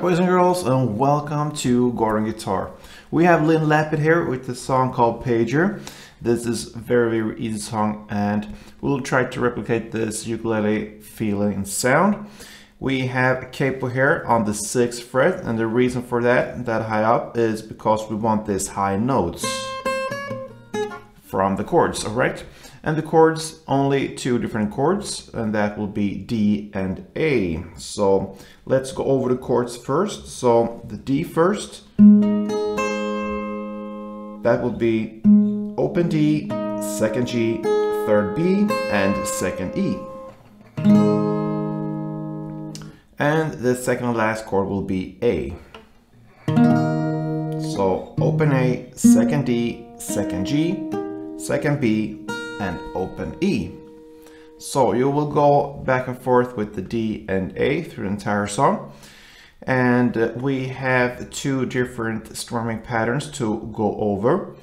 boys and girls, and welcome to Gordon Guitar. We have Lyn Lapid here with the song called PAGER. This is a very easy song, and we'll try to replicate this ukulele feeling and sound. We have a capo here on the 6th fret, and the reason for that high up is because we want this high notes from the chords, alright? And the chords, only two different chords, and that will be D and A. So let's go over the chords first. So the D first, that will be open D, 2nd G, 3rd B, and 2nd E. And the second and last chord will be A. So open A, 2nd D, 2nd G, 2nd B, and open E. So you will go back and forth with the D and A through the entire song. And we have two different strumming patterns to go over.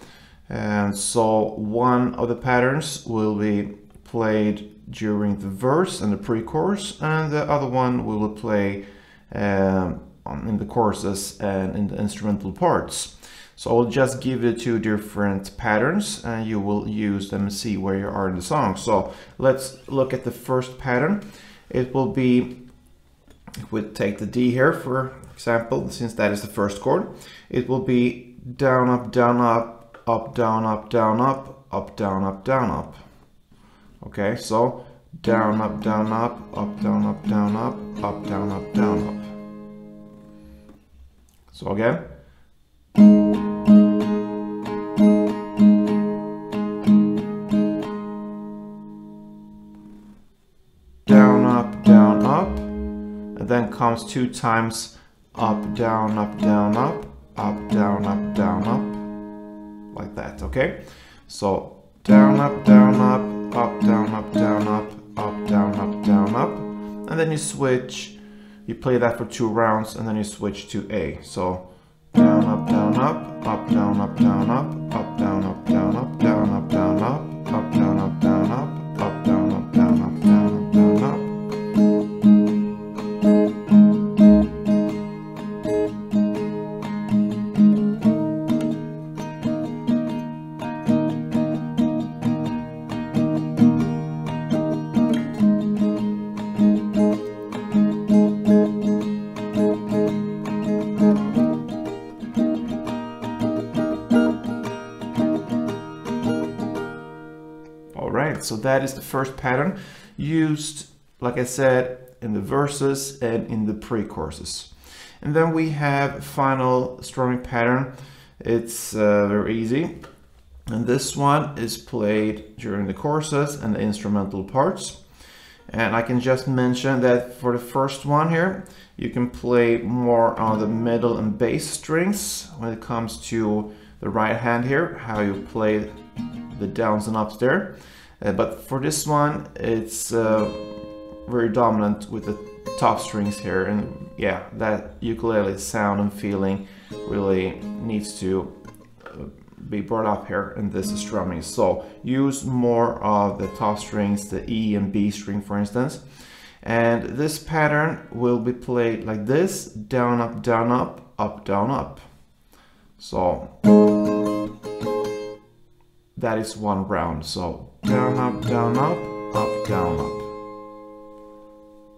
And so one of the patterns will be played during the verse and the pre-chorus, and the other one we will play in the choruses and in the instrumental parts. So I'll just give you two different patterns and you will use them and see where you are in the song. So let's look at the first pattern. It will be, if we take the D here for example, since that is the first chord, it will be down, up, down, up, up, down, up, down, up, up, down, up, down, up. Okay, so down, up, down, up, up, down, up, down, up, up, down, up, down, up. So again. Down, up, and then comes two times up, down, up, down, up, up, down, up, down, up, like that, okay? So down, up, down, up, up, down, up, down, up, up, down, up, down, up, and then you switch, you play that for 2 rounds, and then you switch to A. So down, up, down, up, up, down, up, down, up, up, down, up, down, up, down, up, down, up, up, down, up, down, up, up, down, up, down, up, down, up, down, up. Alright, so that is the first pattern used, like I said, in the verses and in the pre-choruses. And then we have a final strumming pattern. It's very easy. And this one is played during the choruses and the instrumental parts. And I can just mention that for the first one here, you can play more on the middle and bass strings when it comes to the right hand here, how you play the downs and ups there. But for this one, it's very dominant with the top strings here, and yeah, that ukulele sound and feeling really needs to be brought up here in this strumming. So use more of the top strings, the E and B string for instance. And this pattern will be played like this: down, up, down, up, up, down, up. So that is 1 round. So down, up, down, up, up, down, up.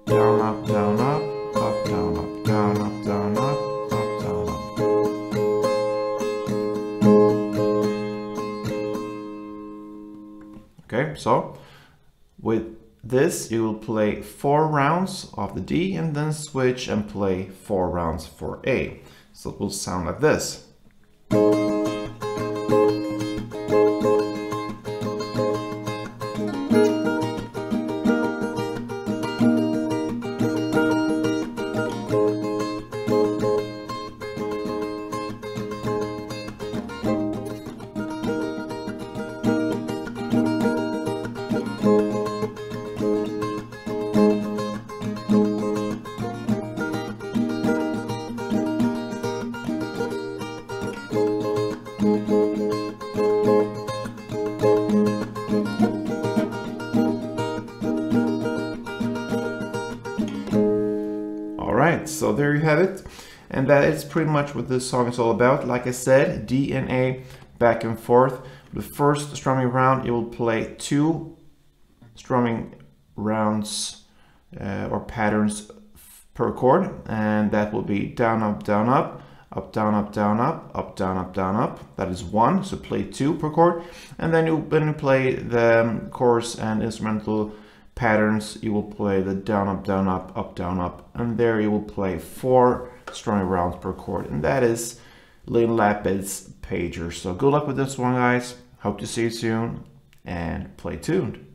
Down, up, down, up, up, down, up, down, up, down, up, up, down, up. Okay, so with this you will play 4 rounds of the D and then switch and play 4 rounds for A. So it will sound like this. Alright, so there you have it. And that is pretty much what this song is all about. Like I said, D and A back and forth. The first strumming round, you will play 2 strumming rounds or patterns per chord, and that will be down, up, down, up, up, down, up, down, up, up, down, up, down, up. That is 1, so play 2 per chord. And then when you play the chorus and instrumental patterns, you will play the down, up, down, up, down, up. And there you will play 4 strumming rounds per chord. And that is Lyn Lapid's Pager. So good luck with this one, guys. Hope to see you soon, and play tuned.